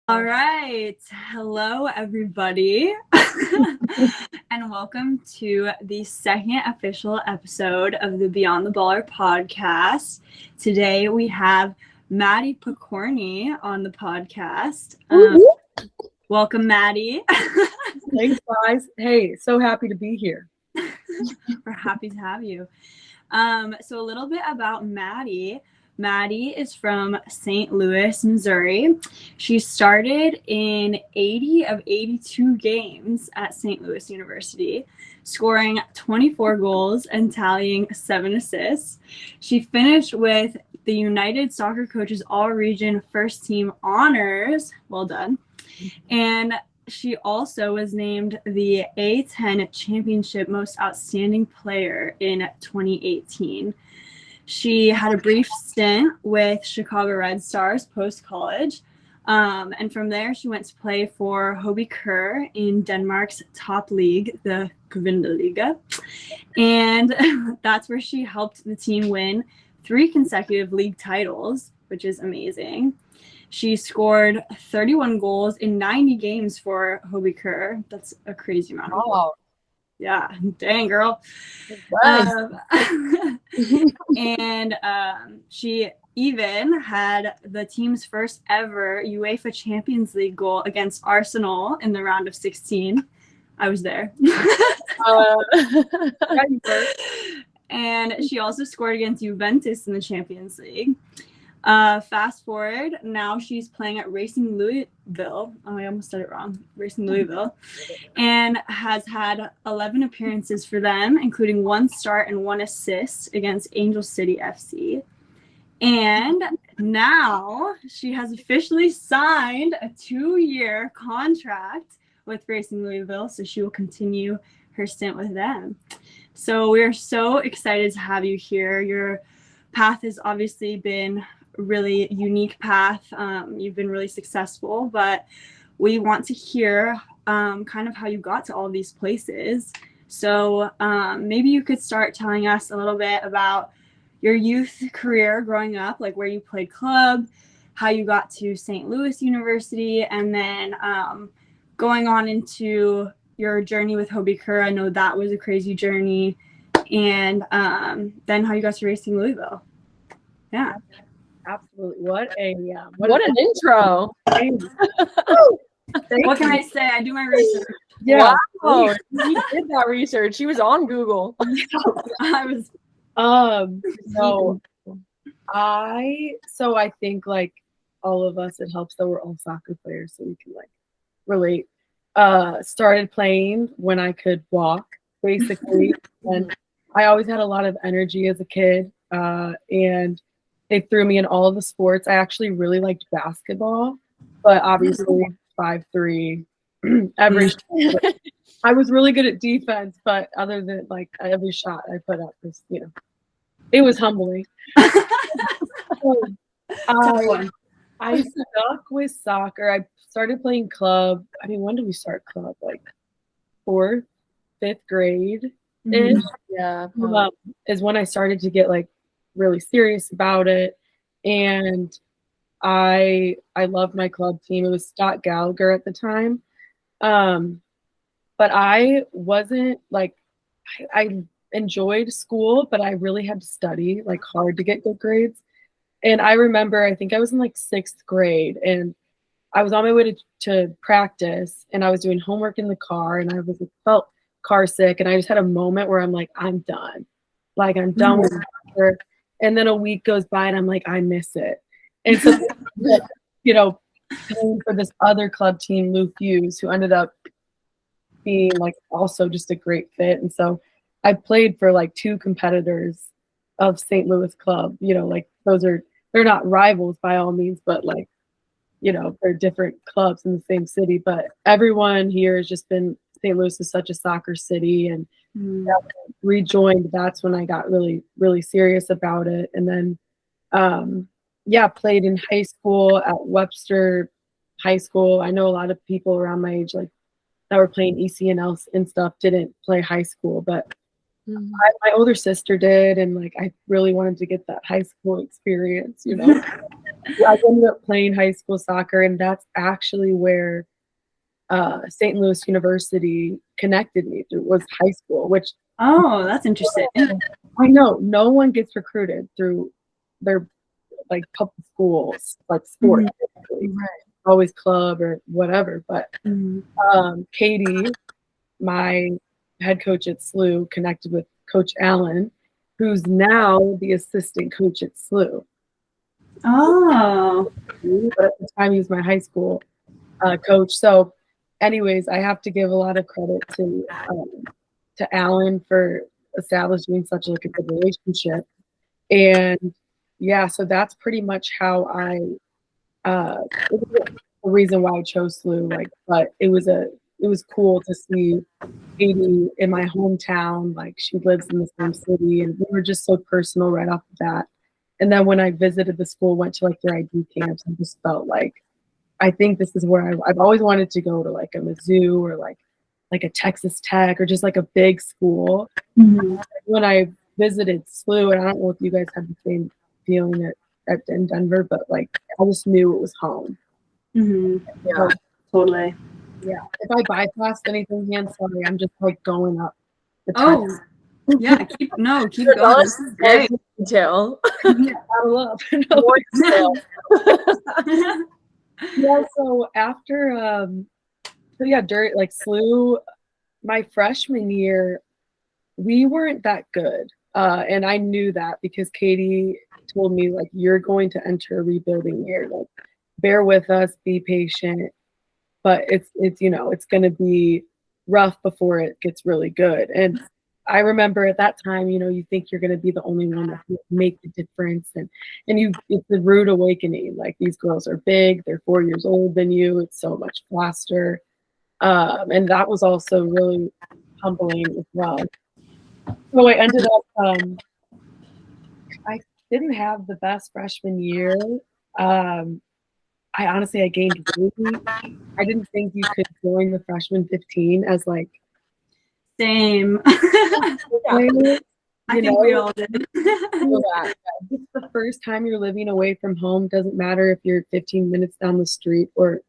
All right. Hello, everybody. And welcome to the second official episode of the Beyond the Baller podcast. Today we have Maddie Pokorny on the podcast. Welcome, Maddie. Thanks, guys. Hey, so happy to be here. We're happy to have you. So a little bit about Maddie. Maddie is from St. Louis, Missouri. She started in 80 of 82 games at St. Louis University, scoring 24 goals and tallying 7 assists. She finished with the United Soccer Coaches All-Region First Team honors. Well done. And she also was named the A10 Championship Most Outstanding Player in 2018. She had a brief stint with Chicago Red Stars post-college, and from there she went to play for Hobie Kerr in Denmark's top league, the Kvindeliga, and that's where she helped the team win 3 consecutive league titles, which is amazing. She scored 31 goals in 90 games for Hobie Kerr. That's a crazy amount of goals. Yeah, dang, girl. And she even had the team's first ever UEFA Champions League goal against Arsenal in the round of 16. I was there. And she also scored against Juventus in the Champions League. Fast forward, now she's playing at Racing Louisville. Oh, I almost said it wrong. Racing Louisville. And has had 11 appearances for them, including 1 start and 1 assist against Angel City FC. And now she has officially signed a 2-year contract with Racing Louisville, so she will continue her stint with them. So we're so excited to have you here. Your path has obviously been really unique path. You've been really successful, but we want to hear kind of how you got to all these places. So maybe you could start telling us a little bit about your youth career growing up, like where you played club, how you got to St. Louis University, and then going on into your journey with Hobie Kerr. I know that was a crazy journey. And then how you got to Racing Louisville. Yeah. Absolutely. What an intro. What can I say? I do my research. Yeah. Wow. She did that research. She was on Google. I was. So I think like all of us, it helps that we're all soccer players, so we can like relate. Started playing when I could walk, basically, and I always had a lot of energy as a kid, and they threw me in all of the sports. I actually really liked basketball, but obviously 5'3", every shot. I was really good at defense, but other than like every shot I put up was, it was humbling. I stuck with soccer. I started playing club. I mean, when did we start club? Like 4th, 5th grade. Mm-hmm. Yeah. Is when I started to get like really serious about it. And I loved my club team. It was Scott Gallagher at the time. But I wasn't like, I enjoyed school, but I really had to study like hard to get good grades. And I remember, I think I was in like 6th grade, and I was on my way to practice, and I was doing homework in the car, and I felt car sick, and I just had a moment where I'm like, I'm done. Like, I'm done with soccer. And then a week goes by, and I'm like, I miss it. And so, playing for this other club team, Lou Fuse, who ended up being like also just a great fit. And so I played for like 2 competitors of St. Louis club, like they're not rivals by all means, but like, they're different clubs in the same city. But everyone here has just been, St. Louis is such a soccer city, and rejoined. That's when I got really, really serious about it. And then, played in high school at Webster High School. I know a lot of people around my age, like that were playing ECNL and stuff, didn't play high school, but my older sister did, and like I really wanted to get that high school experience, I ended up playing high school soccer, and that's actually where St. Louis University connected me through, was high school, which Oh, that's interesting. I know no one gets recruited through their like public schools, like sports, Right. always club or whatever. But Mhm. Katie, my head coach at SLU, connected with Coach Allen, who's now the assistant coach at SLU. Oh. But at the time, he was my high school coach. So, anyways, I have to give a lot of credit to Alan for establishing such like a good relationship. And yeah, so that's pretty much how I it was the reason why I chose SLU. Like, but it was cool to see Katie in my hometown. Like, she lives in the same city, and we were just so personal right off the bat. And then when I visited the school, went to like their ID camps, I just felt like I think this is where I've always wanted to go to, like a Mizzou or like a Texas Tech or just like a big school. Mhm. When I visited SLU, and I don't know if you guys had the same feeling in Denver, but like I just knew it was home. Mhm. Yeah. Totally. Yeah. If I bypassed anything, Han, sorry, I'm just like going up the Oh, time. yeah. Keep going. Us This is great. every detail. Battle up. No. More detail. Yeah. So after, during like SLU, my freshman year, we weren't that good. And I knew that because Katie told me, like, you're going to enter a rebuilding year. Like, bear with us, be patient. But it's it's going to be rough before it gets really good. And I remember at that time, you think you're going to be the only one that can make the difference. And it's the rude awakening. Like, these girls are big. They're 4 years older than you. It's so much faster. And that was also really humbling as well. So I ended up, I didn't have the best freshman year. I honestly, I gained weight. I didn't think you could join the freshman 15 as like, Same. player, I think we all did. It's the first time you're living away from home. Doesn't matter if you're 15 minutes down the street or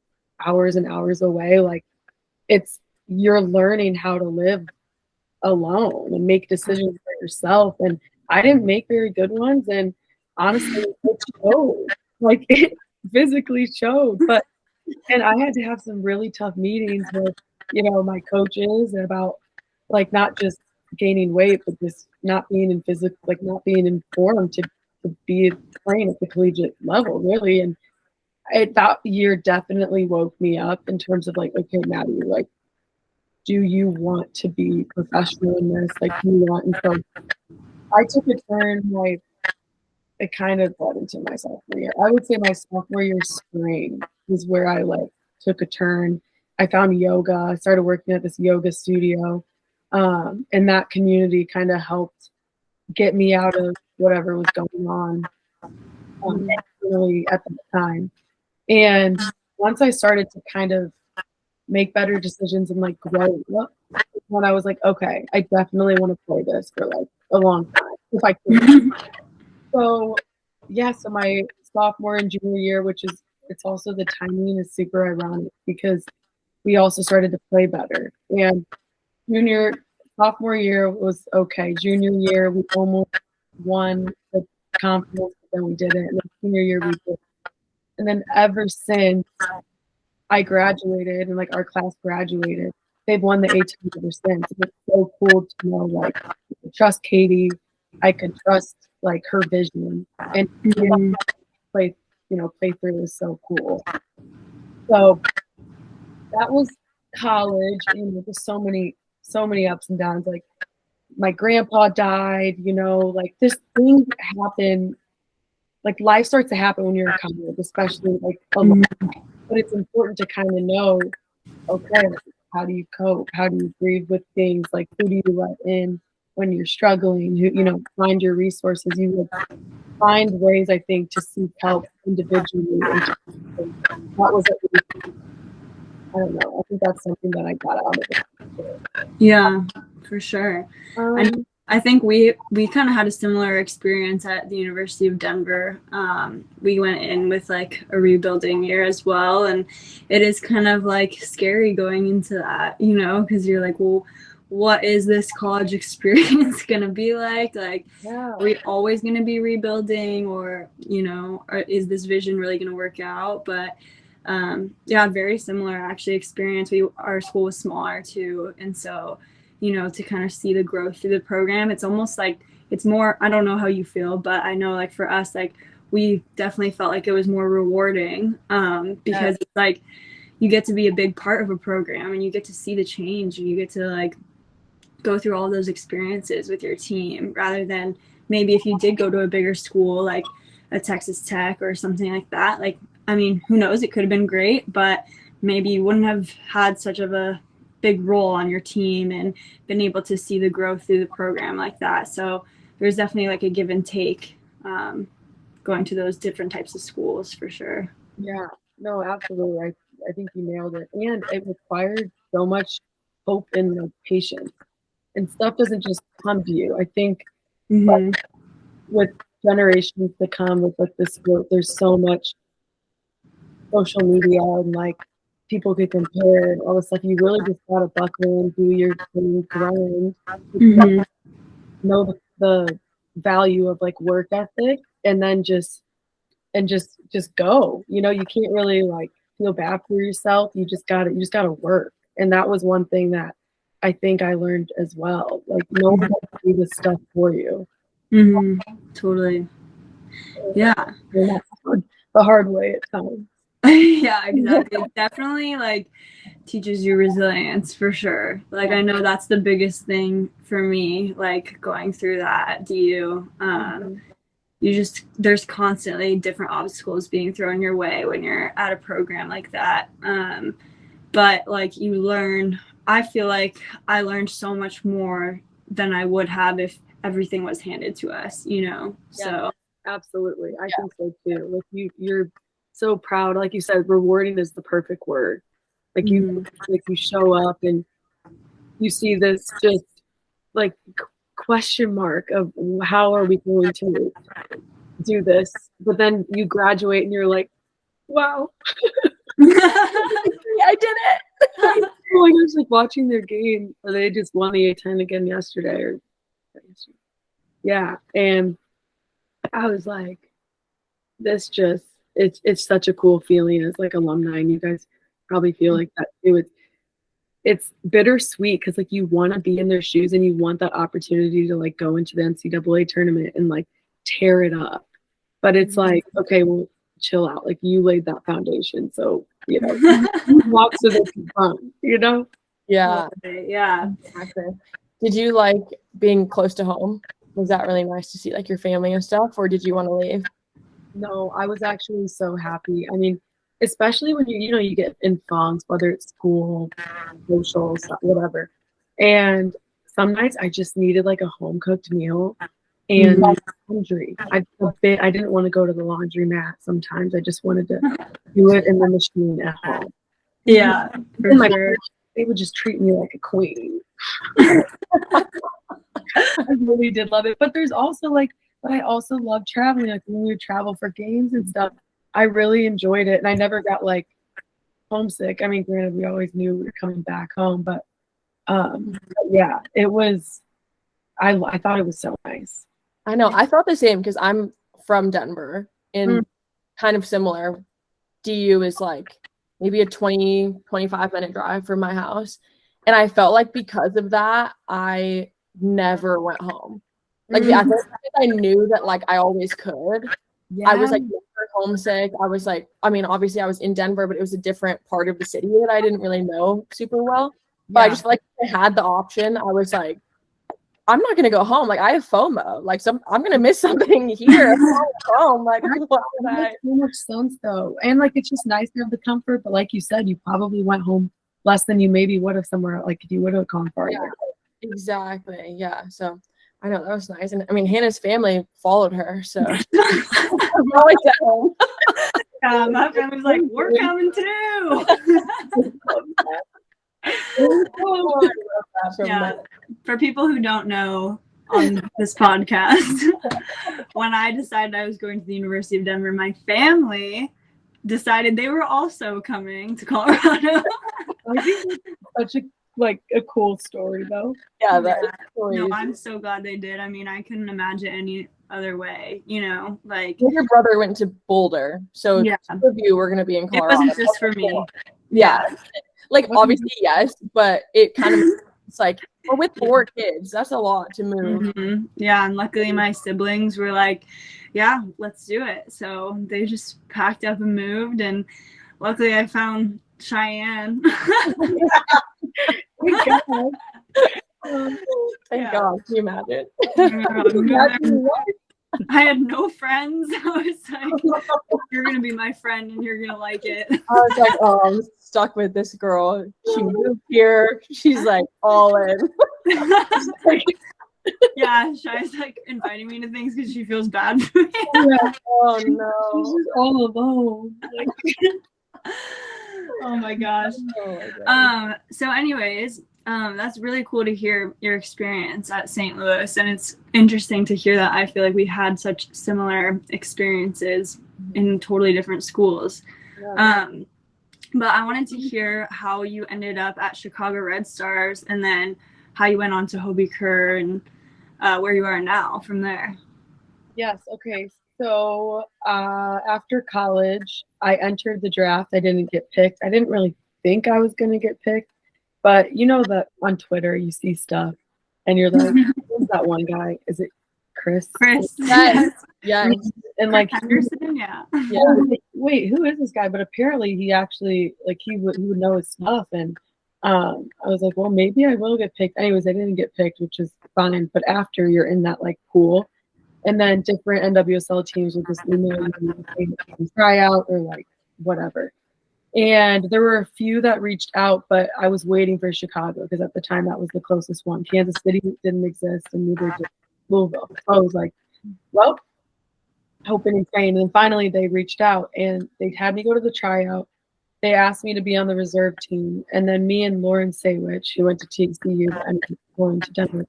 hours and hours away. Like, you're learning how to live alone and make decisions for yourself. And I didn't make very good ones. And honestly, it showed. Like, it physically showed. And I had to have some really tough meetings with, my coaches about like not just gaining weight, but just not being in physical, like not being informed to be playing at the collegiate level, really. And that year definitely woke me up in terms of like, okay, Maddie, like, do you want to be professional in this? Like, do you want? And so I took a turn, like, it kind of led into my sophomore year. I would say my sophomore year spring is where I like took a turn. I found yoga. I started working at this yoga studio. And that community kind of helped get me out of whatever was going on really at the time. And once I started to kind of make better decisions and like grow up, when I was like, okay, I definitely want to play this for like a long time if I can. So yeah, so my sophomore and junior year, it's also the timing is super ironic because we also started to play better. And sophomore year was okay. Junior year, we almost won the conference, but then we didn't. And then senior year, we did. And then ever since I graduated and like our class graduated, they've won the A-10 ever since. It's so cool to know, like, I could trust Katie. I could trust like her vision, and play through is so cool. So that was college. Just so many ups and downs. Like, my grandpa died. Like, this thing happened. Like, life starts to happen when you're in college, especially like alone. But it's important to kind of know, okay, how do you cope? How do you grieve with things? Like, who do you let in when you're struggling? Who, find your resources. You find ways, I think, to seek help individually. And that was I don't know. I think that's something that I got out of it. Yeah, for sure. I think we kind of had a similar experience at the University of Denver. We went in with like a rebuilding year as well, and it is kind of like scary going into that, you know, because you're like, well, what is this college experience gonna be like? Like, Yeah. are we always gonna be rebuilding, or you know, or is this vision really gonna work out? But yeah, very similar actually experience. Our school was smaller too, and so, you know, to kind of see the growth through the program, it's almost like it's more, I don't know how you feel, but I know like for us, like we definitely felt like it was more rewarding because it's like you get to be a big part of a program and you get to see the change and you get to like go through all those experiences with your team, rather than maybe if you did go to a bigger school like a Texas Tech or something like that. Like, I mean, who knows, it could have been great, but maybe you wouldn't have had such of a big role on your team and been able to see the growth through the program like that. So there's definitely like a give and take going to those different types of schools for sure. Yeah, no, absolutely. I think you nailed it. And it required so much hope and like patience. And stuff doesn't just come to you. I think like, with generations to come with like this growth, there's so much social media and like people get compared, all this stuff. You really just gotta buckle and do your thing, grind. Know the value of like work ethic, and then just go. You know, you can't really like feel bad for yourself. You just gotta work. And that was one thing that I think I learned as well. Like no one will do this stuff for you. Totally. Yeah. And that's the hard way at times. Yeah, exactly. Definitely like teaches you resilience for sure. Like I know that's the biggest thing for me, like going through that DU. You just, there's constantly different obstacles being thrown your way when you're at a program like that. But like you learn, I feel like I learned so much more than I would have if everything was handed to us, you know? Yeah, so absolutely. I think so too. Like you're so proud. Like you said, rewarding is the perfect word. Like you show up and you see this just like question mark of how are we going to do this, but then you graduate and you're like, wow. I did it. Oh my gosh, like watching their game, they just won the A10 again yesterday. Yeah, and I was like, this just it's such a cool feeling as like alumni, and you guys probably feel like that too. It's bittersweet because like you want to be in their shoes and you want that opportunity to like go into the NCAA tournament and like tear it up. But it's like, okay, well, chill out. Like you laid that foundation, so you know, walk so they can run. You know? Yeah. Yeah. Exactly. Did you like being close to home? Was that really nice to see like your family and stuff, or did you want to leave? No, I was actually so happy. I mean, especially when you get in funks, whether it's school, social, whatever. And some nights I just needed like a home cooked meal and laundry. I didn't want to go to the laundromat sometimes. I just wanted to do it in the machine at home. Yeah, for and sure. They would just treat me like a queen. I really did love it. But there's also but I also love traveling. Like when we would travel for games and stuff, I really enjoyed it. And I never got like homesick. I mean, granted, we always knew we were coming back home, but yeah, it was, I thought it was so nice. I know. I felt the same because I'm from Denver and kind of similar. DU is like maybe a 20-25 minute drive from my house. And I felt like because of that, I never went home. Like I knew that like I always could. Yeah. I was like never homesick. I was like, I mean, obviously I was in Denver, but it was a different part of the city that I didn't really know super well. But I just felt like I had the option. I was like, I'm not gonna go home. Like I have FOMO. Like I'm gonna miss something here. Home. Like that makes so much sense though. And like it's just nice to have the comfort. But like you said, you probably went home less than you maybe would have somewhere like if you would have gone farther. Yeah, exactly. Yeah. So I know that was nice. And I mean Hannah's family followed her. So I'm always at home. My family's like, we're coming too. Yeah. For people who don't know, on this podcast. When I decided I was going to the University of Denver, my family decided they were also coming to Colorado. I think that's such a cool story though. Yeah, No, I'm so glad they did. I mean, I couldn't imagine any other way, like your brother went to Boulder, so yeah, two of you were going to be in Colorado. it wasn't just for me. Yeah. Like obviously yes, but it kind of it's like, well, with 4 kids, that's a lot to move. Mm-hmm. Yeah, and luckily my siblings were like, yeah, let's do it. So they just packed up and moved, and luckily I found Cheyenne. Thank God. Thank God. Can you imagine? I had no friends. I was like, you're gonna be my friend and you're gonna like it. I was like, oh, I'm stuck with this girl. She moved here. She's like all in. Yeah, Shai's like inviting me to things because she feels bad for me. Yeah. Oh no. She's just all alone. Oh my gosh. So anyways, that's really cool to hear your experience at St. Louis, and it's interesting to hear that. I feel like we had such similar experiences in totally different schools. Yeah. But I wanted to hear how you ended up at Chicago Red Stars, and then how you went on to Hobie Kerr, and where you are now from there. Yes. Okay. So after college, I entered the draft. I didn't get picked. I didn't really think I was going to get picked. But you know that on Twitter you see stuff and you're like, who's that one guy? Is it Chris? Yes. Yes. And like Henderson, yeah. Like, wait, who is this guy? But apparently he actually he would know his stuff. And I was like, well, maybe I will get picked. Anyways, I didn't get picked, which is fine. But after you're in that pool, and then different NWSL teams will just email you try out or whatever. And there were a few that reached out, but I was waiting for Chicago because at the time that was the closest one. Kansas City didn't exist, and neither did Louisville. So I was like, well, hoping and praying. And then finally they reached out, and they had me go to the tryout. They asked me to be on the reserve team. And then me and Lauren Saywich, who went to TCU and going to Denver,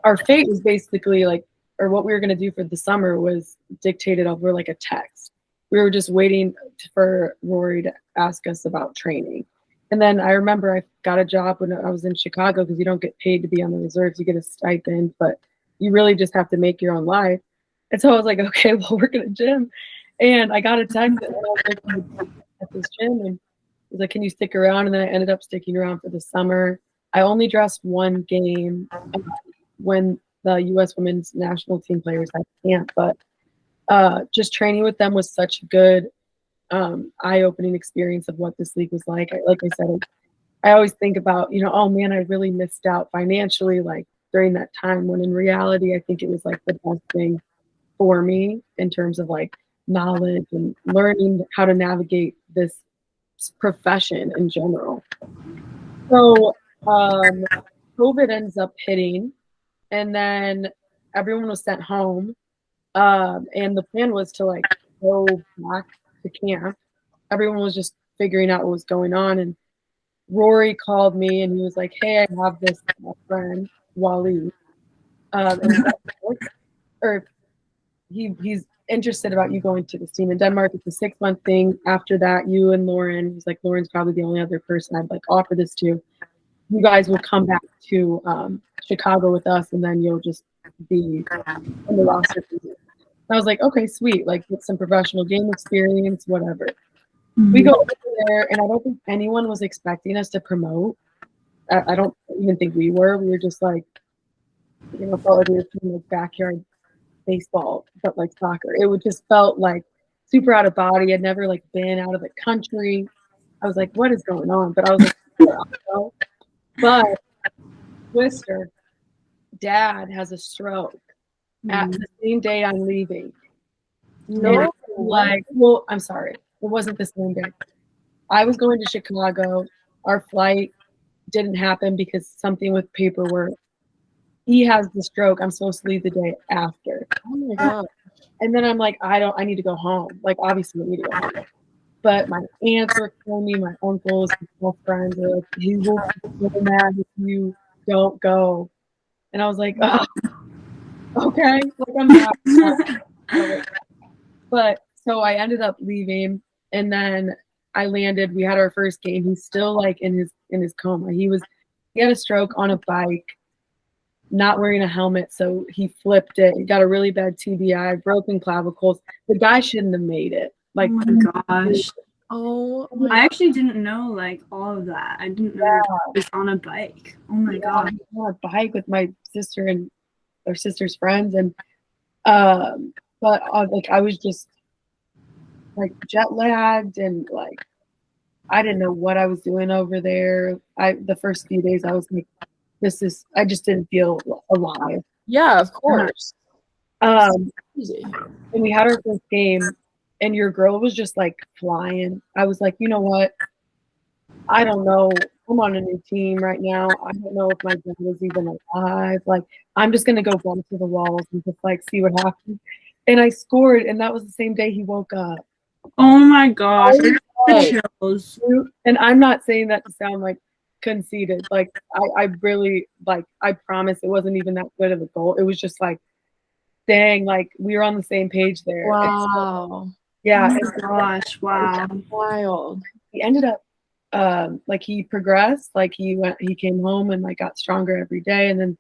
our fate was basically or what we were going to do for the summer was dictated over a text. We were just waiting for Rory to ask us about training. And then I remember I got a job when I was in Chicago because you don't get paid to be on the reserves. You get a stipend, but you really just have to make your own life. And so I was like, okay, well, we're going to gym. And I got a text and I was at this gym, and it was like, can you stick around? And then I ended up sticking around for the summer. I only dressed one game when the U.S. women's national team players had camp, but just training with them was such a good eye-opening experience of what this league was like. Like I said, I always think about, oh man, I really missed out financially during that time, when in reality, I think it was the best thing for me in terms of knowledge and learning how to navigate this profession in general. So COVID ends up hitting, and then everyone was sent home. And the plan was to go back to camp. Everyone was just figuring out what was going on. And Rory called me and he was like, hey, I have this friend, Wally. Or he's interested about you going to this team in Denmark. It's a 6-month thing. After that, you and Lauren, he's like, Lauren's probably the only other person I'd offer this to. You guys will come back to Chicago with us, and then you'll just be on the roster for you. I was like, okay, sweet. Get some professional game experience, whatever. Mm-hmm. We go over there, and I don't think anyone was expecting us to promote. I don't even think we were. We were just felt like we were playing backyard baseball, but soccer. It just felt super out of body. I'd never been out of the country. I was like, what is going on? But I was like, but Twister, Dad has a stroke at the same day I'm leaving. No, well, I'm sorry. It wasn't the same day. I was going to Chicago. Our flight didn't happen because something with paperwork. He has the stroke. I'm supposed to leave the day after. Oh my God. And then I'm like, I need to go home. Obviously, I need to go home. But my aunts were calling me, my uncles, my friends were like, he will be so mad if you don't go. And I was like, okay, like I'm not. But so I ended up leaving, and then I landed. We had our first game. He's still like in his coma. He had a stroke on a bike, not wearing a helmet, so he flipped it. He got a really bad TBI, broken clavicles. The guy shouldn't have made it. Like, oh my gosh. Oh, I actually didn't know like all of that. I didn't know he was on a bike. Oh my god. I was on a bike with my sister and our sister's friends, and but like I was just like jet lagged and like I didn't know what I was doing over there. The first few days I was like, I just didn't feel alive. yeah, of course. Easy. And we had our first game, and your girl was just like flying. I was like, you know what? I don't know. I'm on a new team right now. I don't know if my dad is even alive. Like, I'm just gonna go bump to the walls and just like see what happens. And I scored, and that was the same day he woke up. Oh my gosh. Chills. And I'm not saying that to sound like conceited. Like I really like I promise it wasn't even that good of a goal. It was just like, dang, like we were on the same page there. Wow. Yeah. Oh my gosh. Wow. Wild. He ended up like he progressed, like he came home and like got stronger every day, and then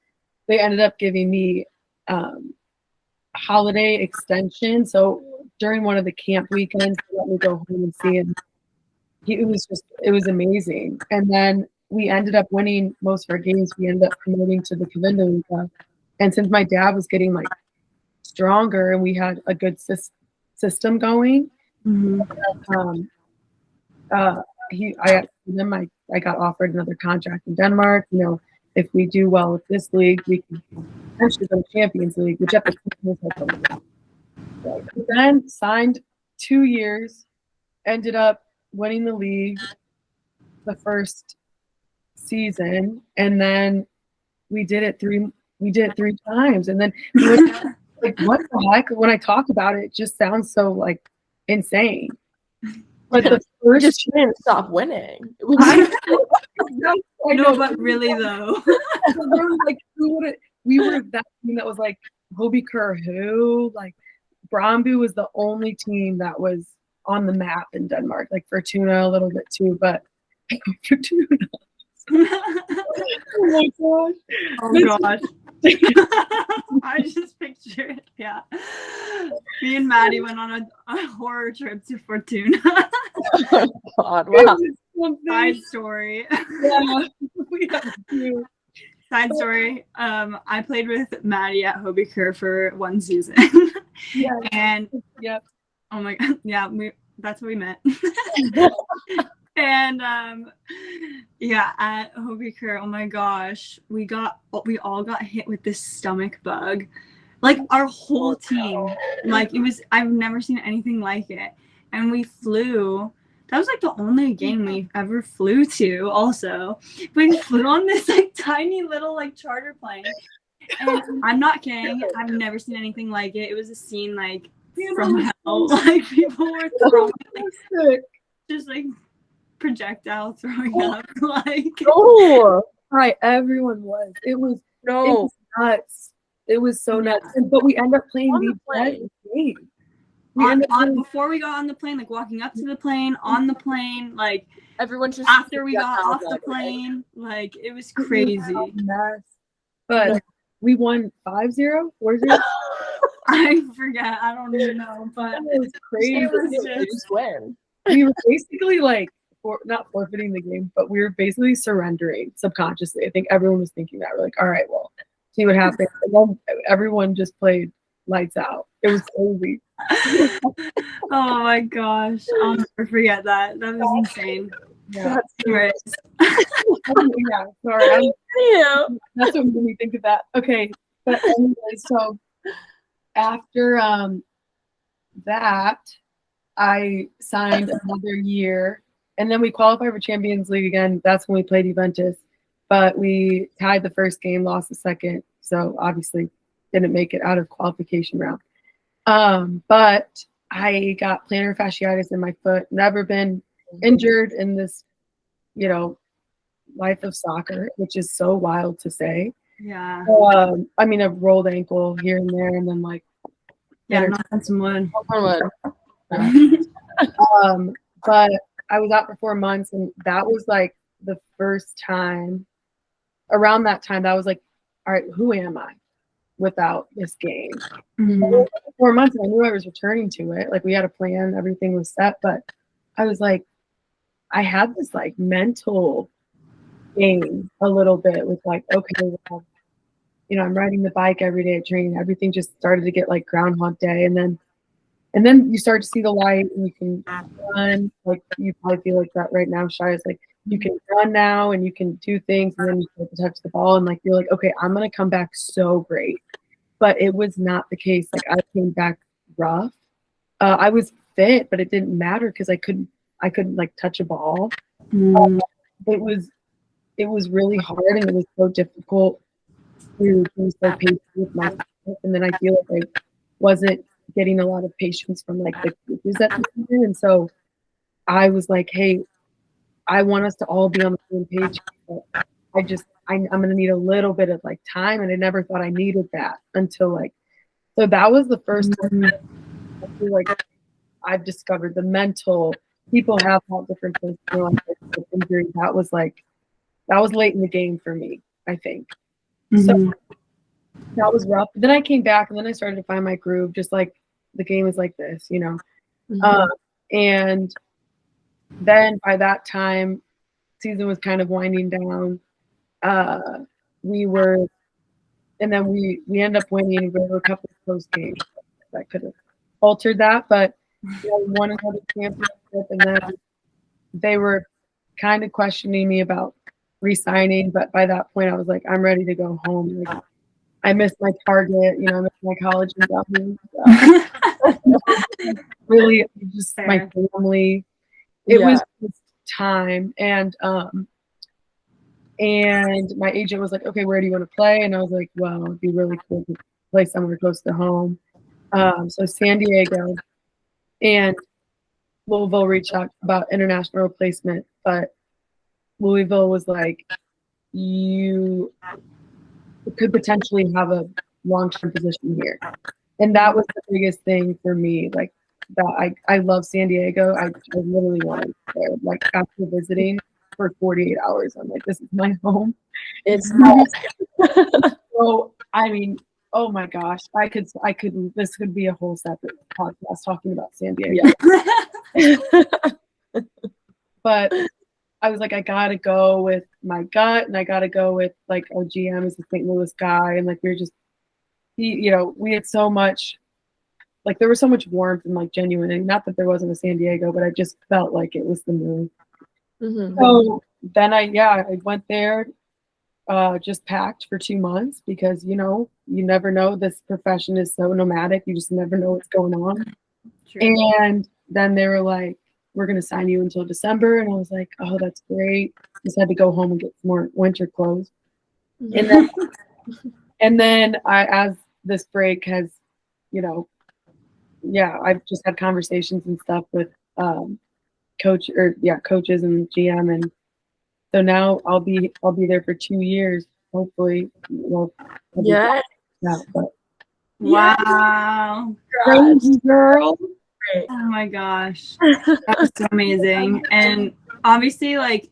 they ended up giving me holiday extension. So during one of the camp weekends, they let me go home and see him. It was amazing. And then we ended up winning most of our games. We ended up promoting to the Cavinda Liga. And since my dad was getting like stronger and we had a good system going, I got offered another contract in Denmark. You know, if we do well with this league, we can potentially go to Champions League, which at the time was like then signed 2 years, ended up winning the league the first season, and then we did it three times, and then like what the heck? When I talk about it, it just sounds so like insane. But the first just didn't stop winning. I know, but really though. Like we were that team that was like Hobie Kerr, who like Brøndby was the only team that was on the map in Denmark. Like Fortuna a little bit too, but Fortuna. Oh my gosh. Oh gosh. I just picture it. Yeah. Me and Maddie went on a horror trip to Fortuna. Oh God, wow. Side story. Yeah, we have a few. Side story. I played with Maddie at Hobie Kerr for one season. Yeah. And yep. Oh my god. Yeah, that's how we met. And yeah, at Hobie Kerr, oh my gosh, we all got hit with this stomach bug. Like our whole team. Like I've never seen anything like it. And we flew. That was like the only game we ever flew to also. We flew on this like tiny little like charter plane. And I'm not kidding, I've never seen anything like it. It was a scene like from hell. Like people were throwing like, just like projectile throwing up. Like oh right, everyone was. It was nuts. It was so nuts. But we ended up playing the game. Before we got on the plane, like walking up to the plane, on the plane, like everyone just after we got off the plane, like it was crazy. But we won 5-0, 4-0. I forget. I don't even know, but it was crazy. It was just win. We were basically like not forfeiting the game, but we were basically surrendering subconsciously. I think everyone was thinking that. We're like, all right, well, see what happens. And then everyone just played lights out. It was crazy. Oh my gosh. I'll never forget that. That was insane. Yeah. Anyways. Yeah, sorry. That's what made me think of that. Okay. But anyway, so after that, I signed another year, and then we qualified for Champions League again. That's when we played Juventus, but we tied the first game, lost the second, so obviously didn't make it out of qualification round. But I got plantar fasciitis in my foot. Never been injured in this, life of soccer, which is so wild to say. Yeah. I mean, a rolled ankle here and there, and then like Knock on some wood. But I was out for 4 months, and that was like the first time. Around that time, that was like, all right, who am I without this game? Mhm. 4 months, and I knew I was returning to it. Like we had a plan, everything was set, but I was like, I had this like mental game a little bit with like, okay, well, you know, I'm riding the bike every day at training. Everything just started to get like Groundhog Day, and then you start to see the light, and you can run. Like you probably feel like that right now, Shy. Is like you can run now, and you can do things, and then you start to touch the ball, and like you're like, okay, I'm gonna come back so great. But it was not the case. Like I came back rough. I was fit, but it didn't matter because I couldn't like touch a ball. Mm. It was really hard, and it was so difficult to be so patient with myself. And then I feel like I wasn't getting a lot of patience from like the coaches at the season. And so I was like, hey, I want us to all be on the same page. But I'm gonna need a little bit of like time, and I never thought I needed that until like, so that was the first time I feel like I've discovered the mental. People have all different things, you know, like injury. That was late in the game for me, I think. So that was rough. But then I came back, and then I started to find my groove. Just like the game is like this, you know. And then by that time, season was kind of winding down. We ended up winning. There were a couple of close games that could have altered that, but you know, we won another championship, and then they were kind of questioning me about re-signing. But by that point, I was like, I'm ready to go home. Like, I missed my target, you know, I missed my college and really just my family. It was just time. And my agent was like, okay, where do you want to play? And I was like, well, it'd be really cool to play somewhere close to home. So San Diego and Louisville reached out about international replacement, but Louisville was like, you could potentially have a long-term position here. And that was the biggest thing for me. Like that I love San Diego. I literally wanted there. Like after visiting for 48 hours, I'm like, this is my home. It's so I mean, oh my gosh, this could be a whole separate podcast talking about San Diego. But I was like, I gotta go with my gut, and I gotta go with like our GM is a St. Louis guy, and like we were just, we had so much, like there was so much warmth and like genuine, and not that there wasn't a San Diego, but I just felt like it was the move. So then I went there, just packed for 2 months because you never know. This profession is so nomadic; you just never know what's going on. True. And then they were like, we're going to sign you until December. And I was like, oh, that's great. Just had to go home and get some more winter clothes. And then as this break has, I've just had conversations and stuff with coaches and GM. And so now I'll be there for 2 years, hopefully. Yeah. But wow. Crazy girl. Oh my gosh, that was so amazing. And obviously, like,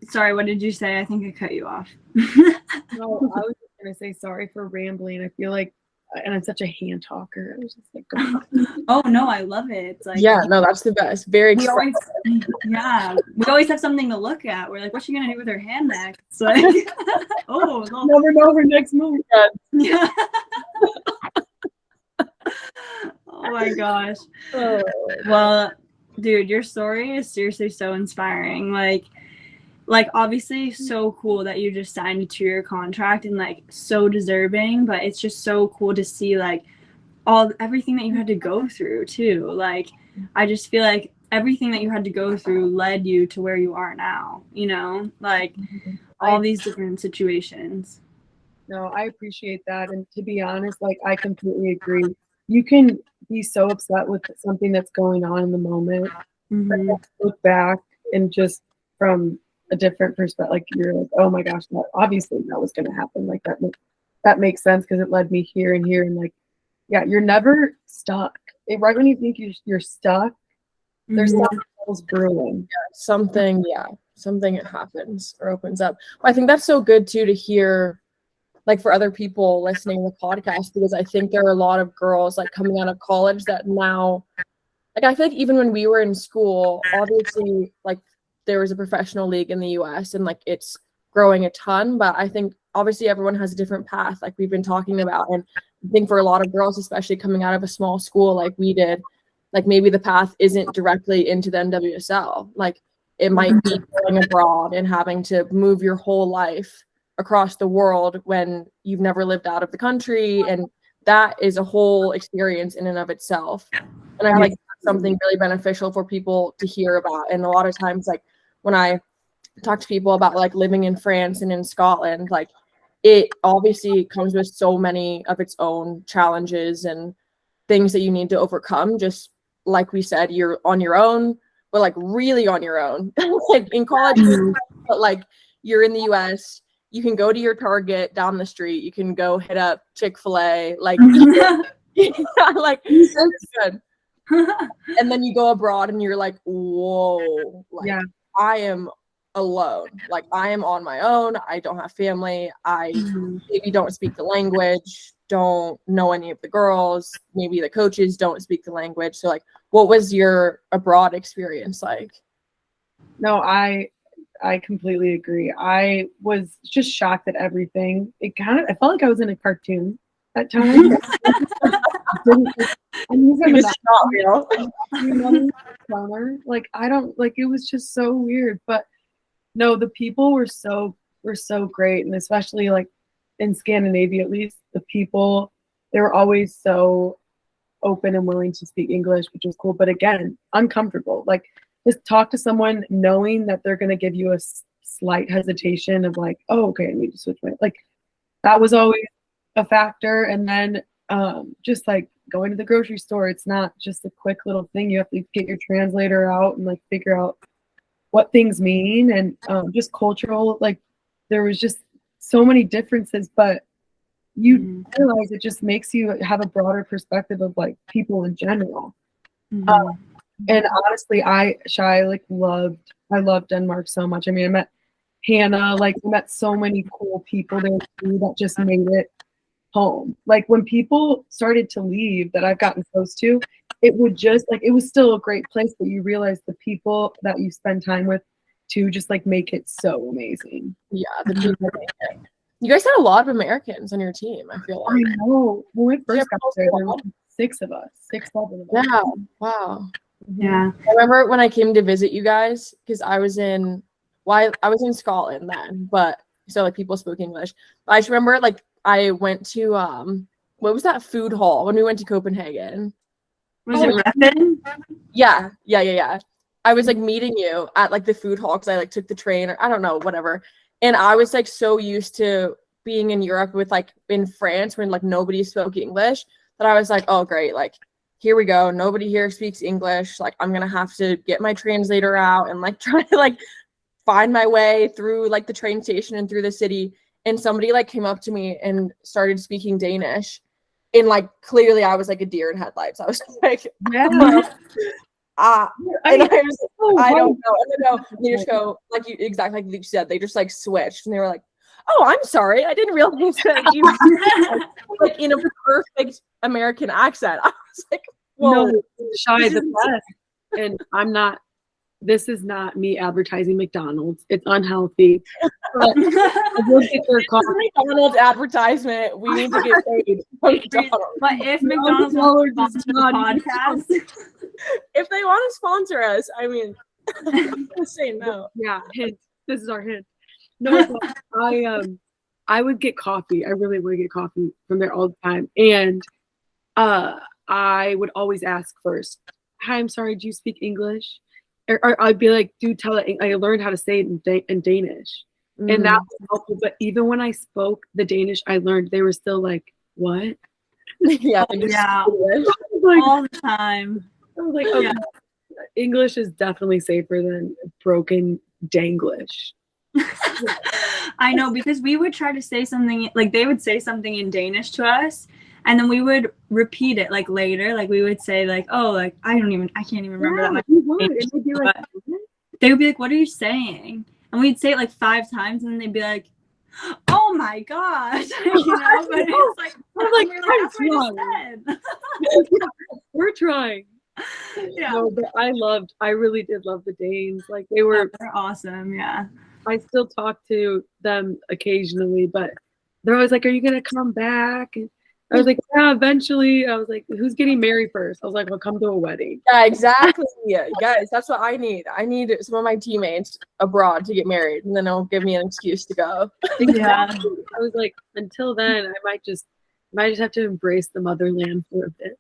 sorry, what did you say? I think I cut you off. No, I was just gonna say sorry for rambling. I feel like, and I'm such a hand talker. I was just like, oh no, I love it. It's like, no, that's the best. Very expressive. We always have something to look at. We're like, what's she gonna do with her hand next? Like, oh, never know her next move. Yeah. Oh my gosh. Well, dude, your story is seriously so inspiring. Like obviously so cool that you just signed a 2-year contract and like so deserving, but it's just so cool to see like everything that you had to go through too. Like I just feel like everything that you had to go through led you to where you are now, like all these different situations. No, I appreciate that. And to be honest, like I completely agree. You can be so upset with something that's going on in the moment. But look back and just from a different perspective. Like you're like, oh my gosh, obviously that was going to happen. Like that makes sense because it led me here and here. And like, yeah, you're never stuck. Right when you think you're stuck, there's something else brewing. Something happens or opens up. I think that's so good too to hear, like for other people listening to the podcast, because I think there are a lot of girls like coming out of college that now, like I feel like even when we were in school, obviously like there was a professional league in the US and like it's growing a ton, but I think obviously everyone has a different path like we've been talking about. And I think for a lot of girls, especially coming out of a small school like we did, like maybe the path isn't directly into the NWSL. Like it might be going abroad and having to move your whole life across the world when you've never lived out of the country. And that is a whole experience in and of itself. And I like something really beneficial for people to hear about. And a lot of times, like when I talk to people about like living in France and in Scotland, like it obviously comes with so many of its own challenges and things that you need to overcome. Just like we said, you're on your own, but like really on your own. Like in college, but like you're in the US, you can go to your Target down the street, you can go hit up Chick-fil-A, like like it's good. And then you go abroad and you're like, whoa, like I am alone. Like I am on my own. I don't have family. I maybe don't speak the language, don't know any of the girls. Maybe the coaches don't speak the language. So like, what was your abroad experience like? No, I completely agree. I was just shocked at everything. I felt like I was in a cartoon at times. Not real. Like I don't like it was just so weird. But no, the people were so great, and especially like in Scandinavia, at least the people, they were always so open and willing to speak English, which was cool. But again, uncomfortable. Like just talk to someone knowing that they're gonna give you a slight hesitation of like, oh, okay, I need to switch my like that was always a factor. And then just like going to the grocery store, it's not just a quick little thing. You have to get your translator out and like figure out what things mean. And just cultural, like there was just so many differences, but you realize it just makes you have a broader perspective of like people in general. And honestly, I loved Denmark so much. I mean, I met Hannah, like I met so many cool people there too that just made it home. Like when people started to leave that I've gotten close to, it would just like it was still a great place, but you realize the people that you spend time with to just like make it so amazing. Yeah, the people make it. You guys had a lot of Americans on your team, I feel like. I know. When we first got there were like 6 of us, 6, 7 of us. Yeah. Wow. Yeah. I remember when I came to visit you guys, because I was in Scotland then, but so like people spoke English. But I just remember like I went to what was that food hall when we went to Copenhagen? Was it Reppin? Yeah. I was like meeting you at like the food hall because I like took the train or I don't know, whatever. And I was like so used to being in Europe with like in France when like nobody spoke English that I was like, oh great, like here we go. Nobody here speaks English. Like I'm gonna have to get my translator out and like try to like find my way through like the train station and through the city. And somebody like came up to me and started speaking Danish. And like clearly I was like a deer in headlights. I was like, I don't know. And they just go like you exactly like you said, they just like switched and they were like, oh, I'm sorry. I didn't realize that you like in a perfect American accent. I was like, whoa. No, Shy the best. And this is not me advertising McDonald's. It's unhealthy. But McDonald's advertisement. We need to get paid. But if McDonald's wants to sponsor the podcast, if they want to sponsor us, I mean, I'm gonna say no. Yeah, hint. This is our hint. No, I would get coffee. I really would get coffee from there all the time, and I would always ask first. Hi, I'm sorry. Do you speak English? Or I'd be like, dude, tell it. I learned how to say it in Danish. And that was helpful. But even when I spoke the Danish I learned, they were still like, what? Yeah. Like, all the time. I was like, okay, English is definitely safer than broken Danglish. I know, because we would try to say something, like they would say something in Danish to us, and then we would repeat it like later. Like we would say like, oh, like I can't even remember that much. And they'd be like, they would be like, what are you saying? And we'd say it like 5 times, and then they'd be like, oh my gosh, you know. But it's like, that's what I said. We're trying. Yeah. No, but I really did love the Danes. Like they're awesome. Yeah. I still talk to them occasionally, but they're always like, are you going to come back? And I was like, yeah, eventually. I was like, who's getting married first? I was like, well, come to a wedding. Yeah, exactly. Yeah, guys, that's what I need. I need some of my teammates abroad to get married, and then it'll give me an excuse to go. Yeah. I was like, until then, I might just have to embrace the motherland for a bit.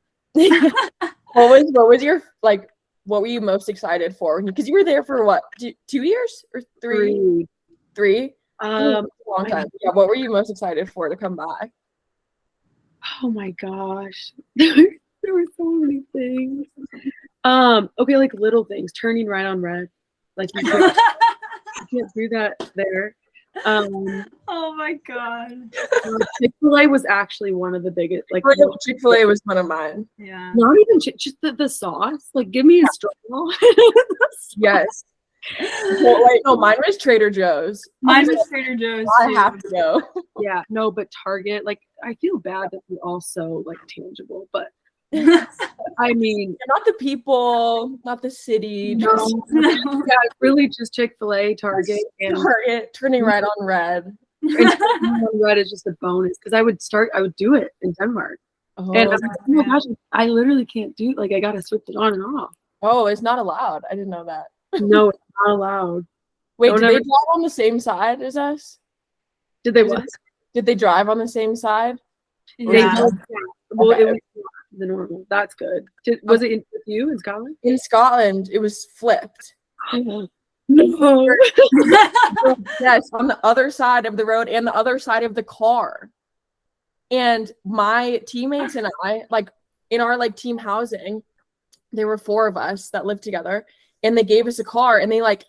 What was your, like, what were you most excited for? Because you were there for what, 2 years or 3? 3? A long time. Yeah. What were you most excited for to come back? Oh my gosh, there were so many things. Okay, like little things, turning right on red, like you can't do that there. Oh my god. Chick-fil-A was actually one of the biggest. Like Chick-fil-A was one of mine. Yeah. Not even just the sauce. Like, give me a straw. Yes. Well, wait, no, mine was Trader Joe's. Mine was Trader Joe's. I have to go. Yeah, no, but Target. Like, I feel bad that we're all so like tangible, but I mean, not the people, not the city. No. Yeah, really just Chick-fil-A, Target, and Target. Turning right on red. And on red is just a bonus because I would do it in Denmark. Oh, and I'm like, oh my gosh, I literally can't do it. Like, I gotta switch it on and off. Oh, it's not allowed. I didn't know that. No, it's not allowed. Wait, did they drive on the same side as us? Did they what? Did they drive on the same side? Yeah. Well, it was the normal. That's good. Was it with you in Scotland? In Scotland, it was flipped. No. Yes, on the other side of the road and the other side of the car. And my teammates and I, like in our like team housing, there were 4 of us that lived together, and they gave us a car, and they like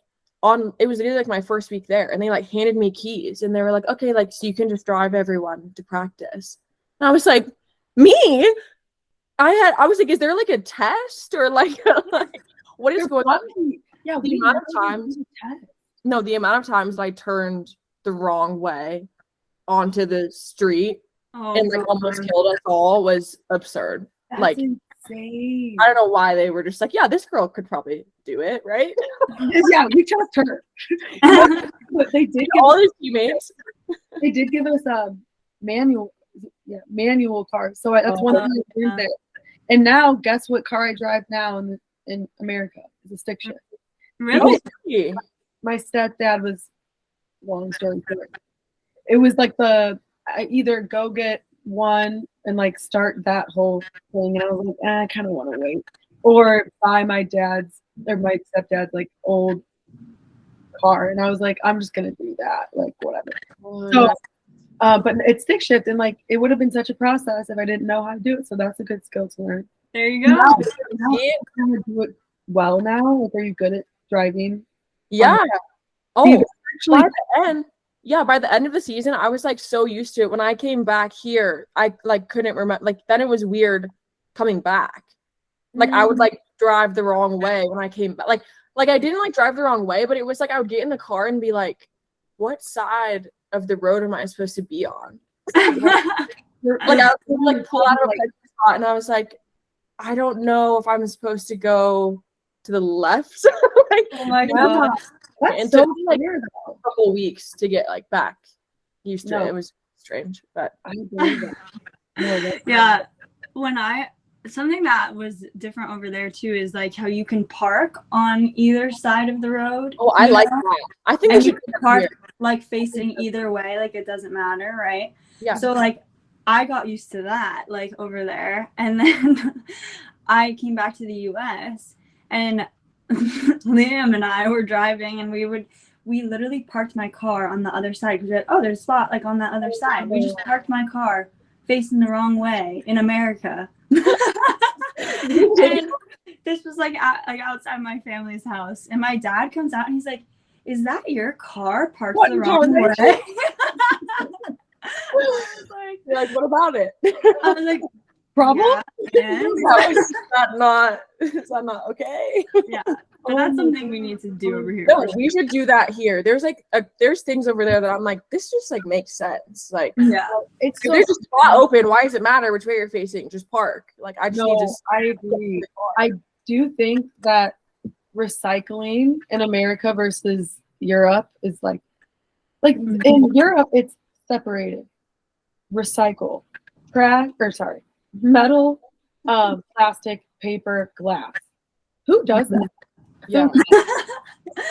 it was really like my first week there, and they like handed me keys, and they were like, okay, like so you can just drive everyone to practice. And I was like, me? I was like, is there like a test or like what is going on? Yeah, the amount of times I turned the wrong way onto the street and like almost killed us all was absurd. That's like insane. I don't know why they were just like, yeah, this girl could probably do it, right? Yeah, we trust her. But they did all these teammates. They did give us a manual cars. So that's one thing I learned there. And now, guess what car I drive now in America? It's a stick shift. Really? My stepdad was, long story short, it was like I either go get one and like start that whole thing, and I was like, I kind of want to wait, or buy my stepdad's like old car, and I was like, I'm just gonna do that, like whatever. So, but it's stick shift, and like it would have been such a process if I didn't know how to do it. So that's a good skill to learn. There you go. Now you do it well now. Like, are you good at driving? Yeah. Oh, by the end of the season, I was like so used to it. When I came back here, I like couldn't remember. Like then it was weird coming back. Like I would like drive the wrong way when I came back. Like I didn't like drive the wrong way, but it was like I would get in the car and be like, what side of the road am I supposed to be on? Like I would like pull out of a spot, and I was like, I don't know if I'm supposed to go to the left. Like, oh my god, that's so like weird. A couple weeks to get like back used to it. It was strange, but I believe that. Yeah, something that was different over there too is like how you can park on either side of the road. Oh, I like that. I think you can park like facing either way, like it doesn't matter, right? Yeah. So like I got used to that like over there, and then I came back to the US, and Liam and I were driving, and we literally parked my car on the other side because there's a spot like on that other side. We just parked my car facing the wrong way in America. And this was like outside my family's house, and my dad comes out and he's like, is that your car parked What the wrong way? You're like, what about it? I was like, Problem? yeah, and Is that not okay? yeah. But that's something we need to do over here. No, for sure. we should do that here. There's like there's things over there that I'm like, this just like makes sense. Like, Yeah. It's if there's a spot open, why does it matter which way you're facing? Just park. Like, I just need to. I agree. I do think that recycling in America versus Europe is like in Europe it's separated. Recycle, metal, plastic, paper, glass. Who does that? Yeah.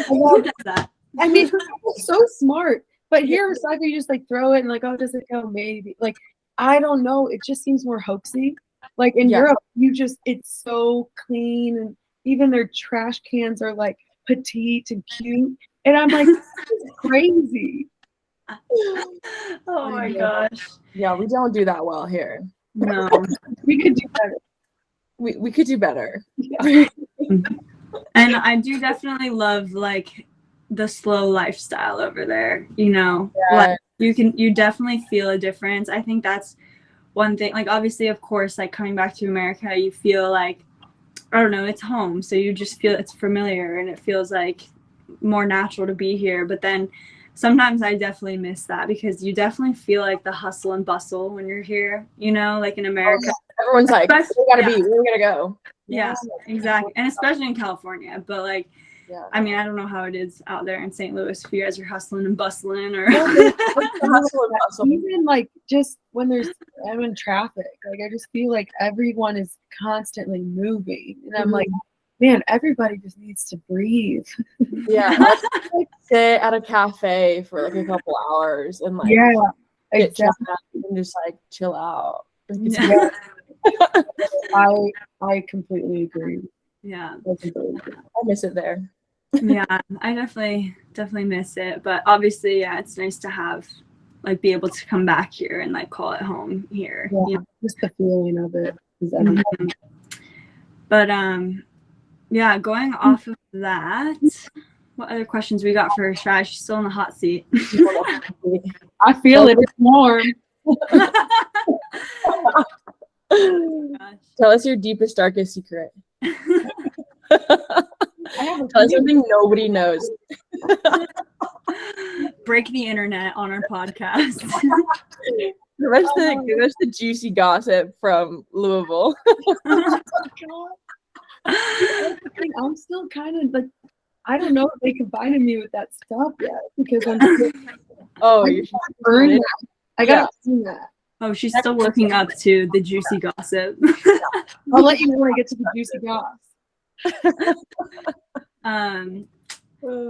Who does that? I mean, it's so smart. But here, recycle, you just like throw it and like, oh, does it go? Maybe. Like, I don't know. It just seems more hoaxy. Like in Europe, it's so clean, and even their trash cans are like petite and cute. And I'm like, this is crazy. Oh my gosh. Yeah, we don't do that well here. No. We could do better. We could do better. Yeah. And I do definitely love like the slow lifestyle over there, you know. Yeah. Like you definitely feel a difference. I think that's one thing. Like obviously, of course, like coming back to America, you feel like, I don't know, it's home. So you just feel it's familiar and it feels like more natural to be here. But then sometimes I definitely miss that because you definitely feel like the hustle and bustle when you're here, you know, like in America. Everyone's like, we gotta be, where we gotta go. Yeah, exactly. And especially in California. But like, Yeah. I mean, I don't know how it is out there in St. Louis if you guys are hustling and bustling or even like just when I'm in traffic, like I just feel like everyone is constantly moving, and I'm like, man, everybody just needs to breathe. Yeah, like sit at a cafe for like a couple hours and like get exactly. and just like chill out. Yeah. I completely agree. Yeah. I miss it there. Yeah, I definitely miss it. But obviously, yeah, it's nice to have like be able to come back here and like call it home here. Yeah, you know? just the feeling of it is everything. But yeah, going off of that, what other questions we got for her? Shy? She's still in the hot seat. I feel it. It's warm. Tell us your deepest, darkest secret. Tell us something nobody knows. Break the internet on our podcast. Give us the juicy gossip from Louisville. I'm still kind of like, I don't know if they combining me with that stuff yet because I'm still, you're earn that. I gotta earn that. Oh, she's still working up to the juicy gossip. I'll let you know when I get to the juicy goss.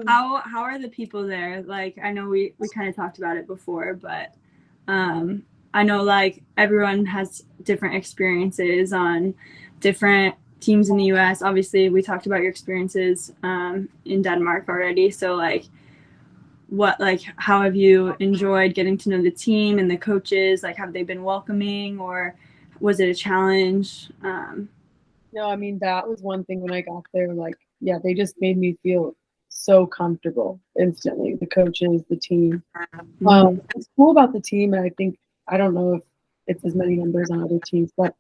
How are the people there? Like, I know we kind of talked about it before, but I know like everyone has different experiences on different teams in the US. Obviously, we talked about your experiences in Denmark already. So like, how have you enjoyed getting to know the team and the coaches? Like, have they been welcoming or was it a challenge? No, I mean, that was one thing when I got there. Like, yeah, they just made me feel so comfortable instantly. The coaches, the team. What's cool about the team, and I don't know if it's as many members on other teams, but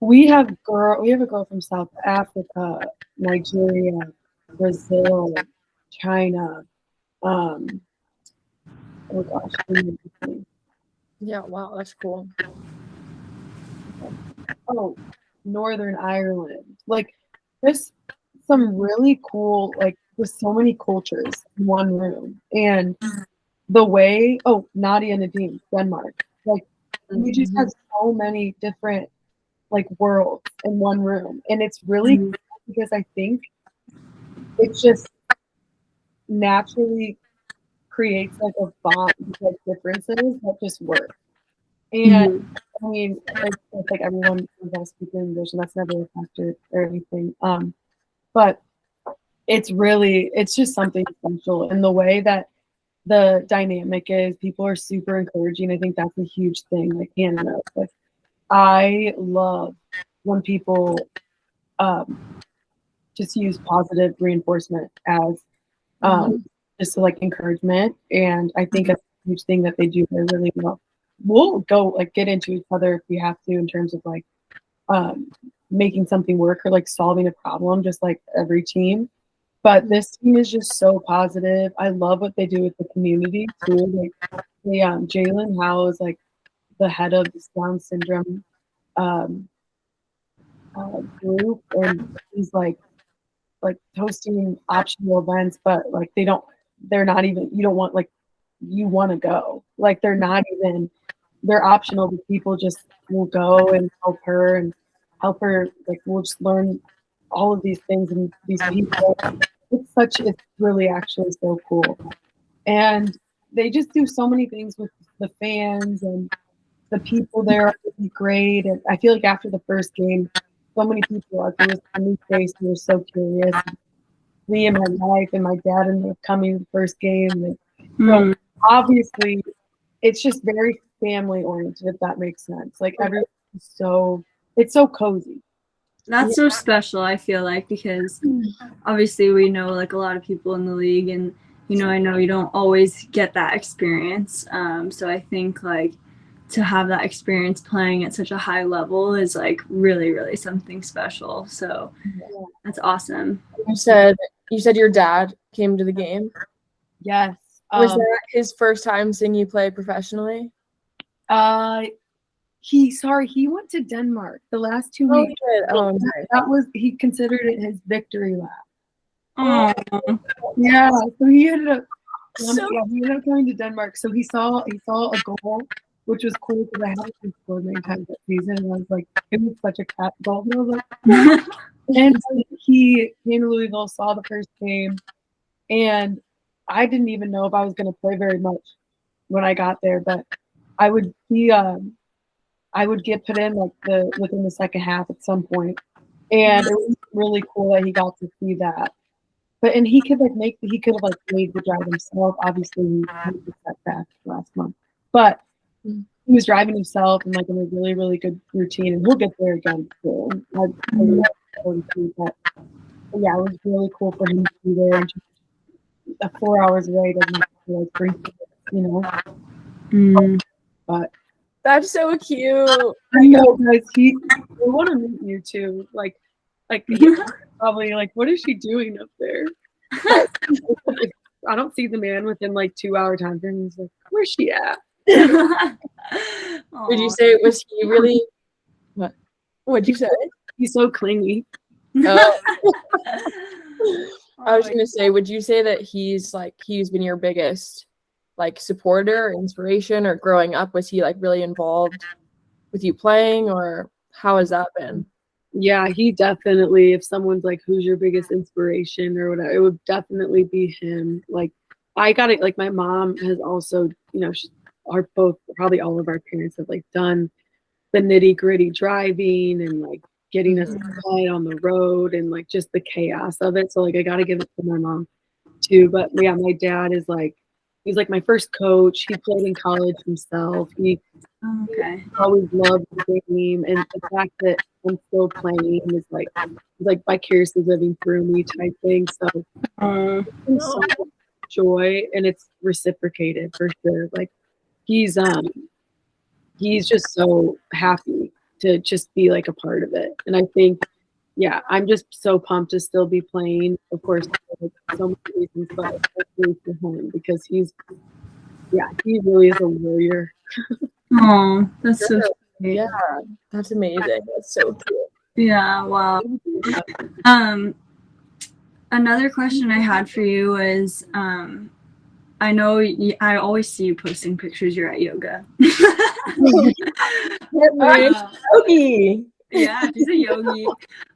we have a girl from South Africa, Nigeria, Brazil, China. Oh gosh. Yeah, wow, that's cool. Oh, Northern Ireland. Like, there's some really cool, like, with so many cultures in one room. And the way, Nadia and Nadine, Denmark. Like, we just have so many different, like, worlds in one room. And it's really cool because I think it's just naturally creates, like, a bond with, like, differences that just work. And I mean, it's like everyone does speak English, and that's never a factor or anything. But it's just something special. And the way that the dynamic is, people are super encouraging. I think that's a huge thing. Like Hannah knows. Like, I love when people just use positive reinforcement as just like encouragement. And I think that's a huge thing that they do really well. We'll go like get into each other if we have to in terms of like making something work or like solving a problem, just like every team. But this team is just so positive. I love what they do with the community too. Like Jalen Howe is like the head of this Down syndrome group, and he's like hosting optional events, but like they're not even, you don't want, like, you want to go, like they're not even, they're optional, but people just will go and help her like we'll just learn all of these things and these people. It's really actually so cool. And they just do so many things with the fans, and the people there are really great. And I feel like after the first game, so many people are there was a new face who were so curious. Me and my wife and my dad ended up coming to the first game. So obviously it's just very family oriented, if that makes sense. Like everyone's it's so cozy. That's so special, I feel like, because obviously we know like a lot of people in the league, and I know you don't always get that experience. So I think like to have that experience playing at such a high level is like really, really something special. So that's awesome. You said your dad came to the game. Yes. Was that his first time seeing you play professionally? He went to Denmark the last 2 weeks. That was, he considered it his victory lap. Oh, yeah. So he ended up going to Denmark. So he saw a goal, which was cool because I haven't scored many times that season. And I was like, it was such a cat goal. And I was like, and he came to Louisville, saw the first game, and I didn't even know if I was going to play very much when I got there, but I would get put in like within the second half at some point, and it was really cool that he got to see that. But and he could have made the drive himself. Obviously, he had the setback last month, but he was driving himself and like in a really, really good routine, and we'll get there again soon. But yeah, it was really cool for him to be there, and just 4 hours away doesn't have to feel like 3 minutes, But that's so cute. I know, guys. We want to meet you too. Like probably like, what is she doing up there? I don't see the man within like 2 hour time frame. He's like, where's she at? Did you say, was he really? What? What'd you say? He's so clingy. Oh. I was gonna say, would you say that he's been your biggest like supporter, inspiration, or growing up? Was he like really involved with you playing, or how has that been? Yeah, he definitely, if someone's like, who's your biggest inspiration or whatever, it would definitely be him. Like, I got it. Like, my mom has also, probably all of our parents have like done the nitty gritty driving and like getting us outside on the road and like just the chaos of it. So like, I got to give it to my mom too. But yeah, my dad is like, he's like my first coach. He played in college himself. He always loved the game, and the fact that I'm still playing is like vicariously living through me type thing. So it's so much joy, and it's reciprocated for sure. Like he's just so happy to just be like a part of it, and I think I'm just so pumped to still be playing. Of course, for so many reasons, but especially for him because he really is a warrior. Oh, that's so sweet. Yeah, that's amazing. That's so cute. Yeah, wow. Another question I had for you was, I know I always see you posting pictures you're at yoga. Yogi. Yeah, she's a yogi.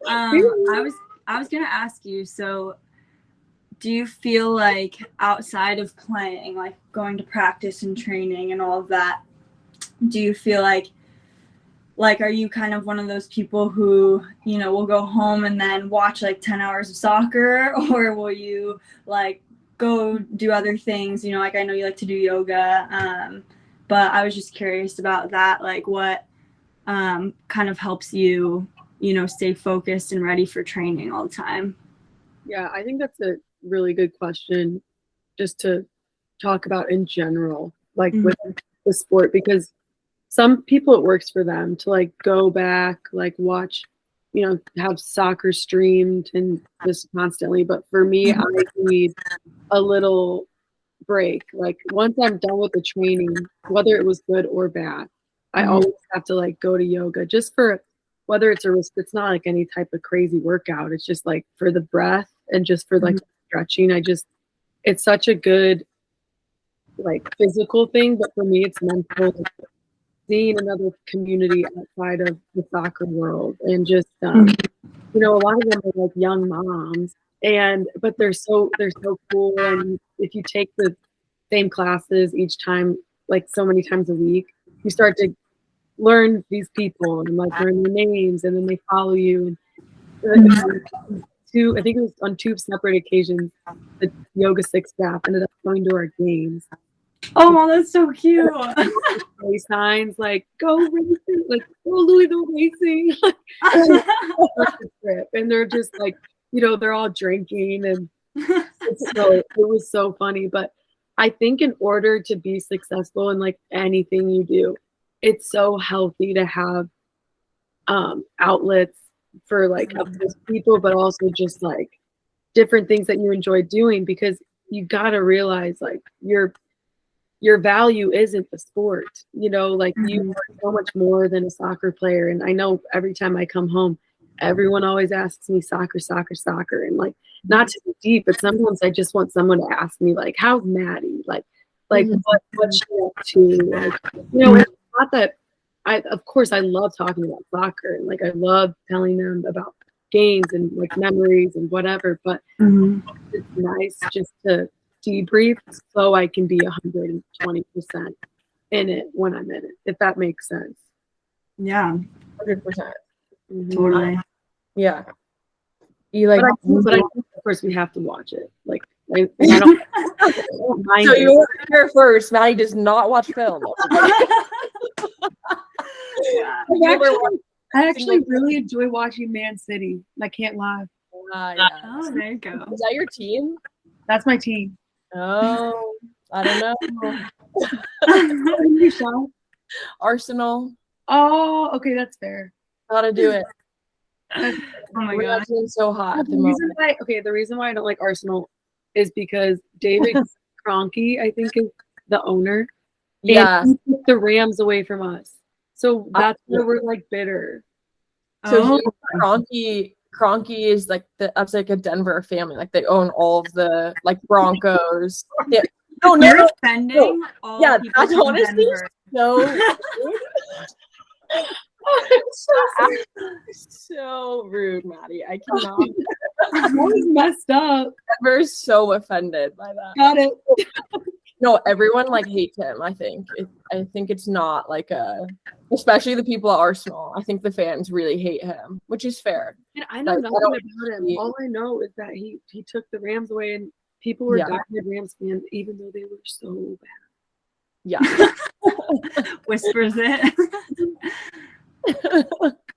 I was gonna ask you, so do you feel like outside of playing, like going to practice and training and all of that, do you feel like are you kind of one of those people who, will go home and then watch like 10 hours of soccer, or will you like go do other things? Like I know you like to do yoga, but I was just curious about that, like what kind of helps you, stay focused and ready for training all the time. Yeah, I think that's a really good question. just to talk about in general, like with the sport, because some people it works for them to like go back, like watch, you know, have soccer streamed and just constantly. But for me, I need a little break. Like once I'm done with the training, whether it was good or bad, I always have to like go to yoga just for whether it's it's not like any type of crazy workout. It's just like for the breath and just for like stretching. It's such a good like physical thing, but for me it's mental. Seeing another community outside of the soccer world and just you know, a lot of them are like young moms but they're so cool, and if you take the same classes each time, like so many times a week, you start to learn these people and like learn their names, and then they follow you. And I think it was on 2 separate occasions, the Yoga 6 staff ended up going to our games. Oh, that's so cute. Signs like "Go Racing," like "Go Louisville Racing," and they're just like, you know, they're all drinking, and it was so funny. But I think in order to be successful in like anything you do, it's so healthy to have outlets for like those people, but also just like different things that you enjoy doing, because you got to realize like your value isn't the sport, you know, like you are so much more than a soccer player. And I know every time I come home, everyone always asks me soccer, and like, not to be deep, but sometimes I just want someone to ask me like, how's Maddie? Like what's she up to? Like, you know, it's not that of course I love talking about soccer, and like I love telling them about games and like memories and whatever, but it's nice just to debrief so I can be 120% in it when I'm in it, if that makes sense. Yeah, 100%. Totally. Yeah. You like, but I think of course we have to watch it. Like I don't mind. So you were here first. Maddie does not watch film. I actually really enjoy watching Man City. I can't lie. Yeah. Oh, there you go. Is that your team? That's my team. Oh, I don't know. Arsenal. Oh, okay, that's fair. Gotta do it. Oh my god, it's so hot. The reason why I don't like Arsenal is because David Kroenke, I think, is the owner. Yeah, and he took the Rams away from us, so that's where we're like bitter. So Kroenke is like that's like a Denver family. Like they own all of the like Broncos. You're offending all people that's from honestly Denver. So rude, Maddie. I cannot. That was messed up. Denver's so offended by that. Got it. No, everyone like hates him. I think it's not like especially the people at Arsenal. I think the fans really hate him, which is fair. And I know nothing about him. All I know is that he took the Rams away, and people were diehard Rams fans, even though they were so bad. Yeah. Whispers it.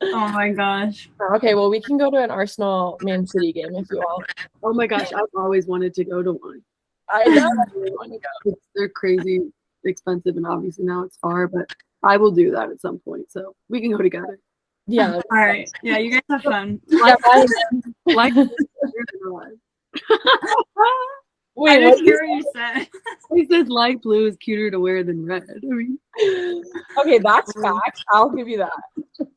Oh my gosh. Okay, well we can go to an Arsenal Man City game if you want. Oh my gosh, I've always wanted to go to one. I know. I really want to go. They're crazy expensive, and obviously now it's far, but I will do that at some point, so we can go together. Yeah. All right. Yeah, you guys have fun. Like Wait, I didn't hear what you said. He said light blue is cuter to wear than red. I mean, okay, that's facts. I'll give you that.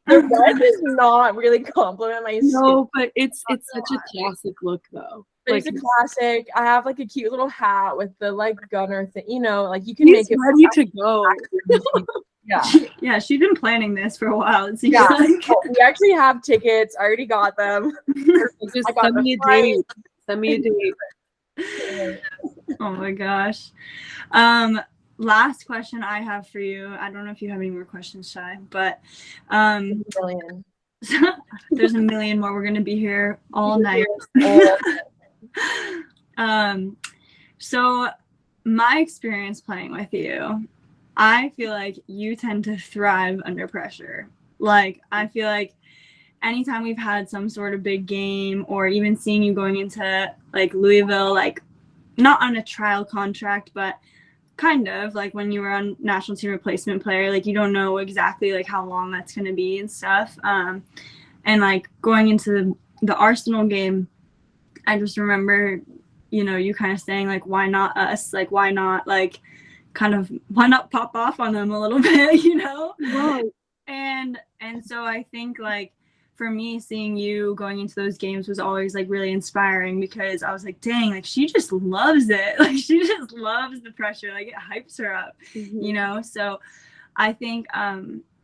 The red does not really compliment my skin. No, but it's such a classic look though. It's a classic. I have like a cute little hat with the like gunner thing. You know, like you can make it ready to go. Yeah, she's been planning this for a while. It seems like. We actually have tickets. I already got them. Just send me a date. Send me a date. Oh my gosh. Last question I have for you. I don't know if you have any more questions, Shy, but there's a million more. We're gonna be here all night. So my experience playing with you, I feel like you tend to thrive under pressure. Like I feel like anytime we've had some sort of big game, or even seeing you going into like Louisville, like not on a trial contract, but kind of like when you were on national team replacement player, like you don't know exactly like how long that's going to be and stuff. And like going into the Arsenal game, I just remember, you know, you kind of saying like, why not us? Like, why not like kind of, why not pop off on them a little bit, you know? Right. And so I think like for me, seeing you going into those games was always like really inspiring, because I was like, dang, like she just loves it. Like she just loves the pressure. Like it hypes her up, you know? So I think